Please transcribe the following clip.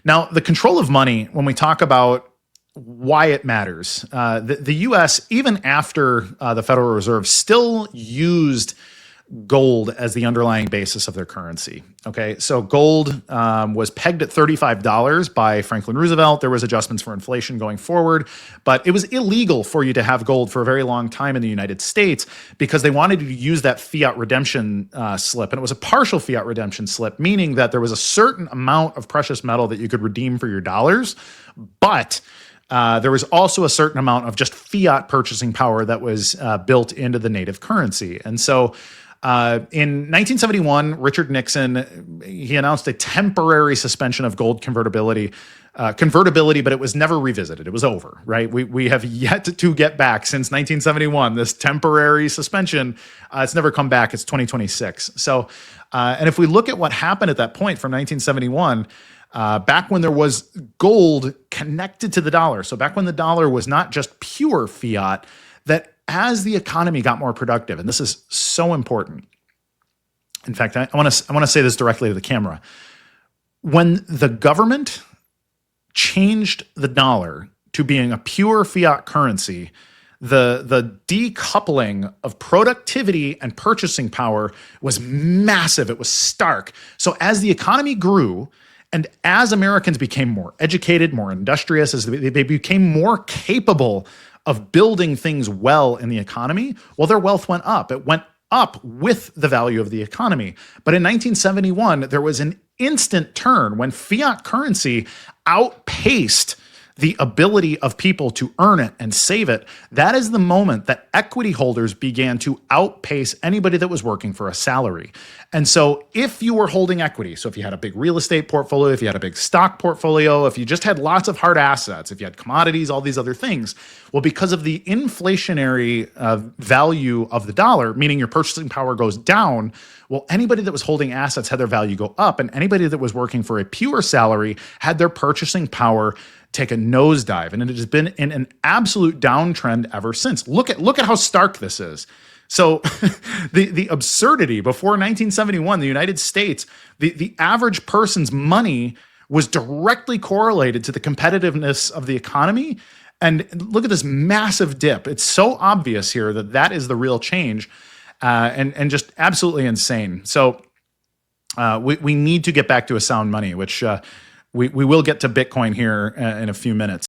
Now, the control of money, when we talk about why it matters, the U.S., even after the Federal Reserve, still used gold as the underlying basis of their currency. Okay, so gold was pegged at $35 by Franklin Roosevelt. There was adjustments for inflation going forward, but it was illegal for you to have gold for a very long time in the United States because they wanted you to use that fiat redemption slip, and it was a partial fiat redemption slip, meaning that there was a certain amount of precious metal that you could redeem for your dollars, but there was also a certain amount of just fiat purchasing power that was built into the native currency. And so in 1971, Richard Nixon, he announced a temporary suspension of gold convertibility, but it was never revisited. It was over, right? We have yet to get back since 1971, this temporary suspension. It's never come back. It's 2026. So, and if we look at what happened at that point from 1971, back when there was gold connected to the dollar, so back when the dollar was not just pure fiat, that as the economy got more productive, and this is so important. In fact, I want to say this directly to the camera. When the government changed the dollar to being a pure fiat currency, the decoupling of productivity and purchasing power was massive. It was stark. So as the economy grew, and as Americans became more educated, more industrious, as they became more capable of building things well in the economy, well, their wealth went up. It went up with the value of the economy. But in 1971, there was an instant turn when fiat currency outpaced the ability of people to earn it and save it. That is the moment that equity holders began to outpace anybody that was working for a salary. And so if you were holding equity, so if you had a big real estate portfolio, if you had a big stock portfolio, if you just had lots of hard assets, if you had commodities, all these other things, well, because of the inflationary value of the dollar, meaning your purchasing power goes down, well, anybody that was holding assets had their value go up, and anybody that was working for a pure salary had their purchasing power take a nosedive, and it has been in an absolute downtrend ever since. Look at how stark this is. So the absurdity before 1971, the United States, the average person's money was directly correlated to the competitiveness of the economy. And look at this massive dip. It's so obvious here that that is the real change, and just absolutely insane. So we need to get back to a sound money, which we will get to Bitcoin here in a few minutes.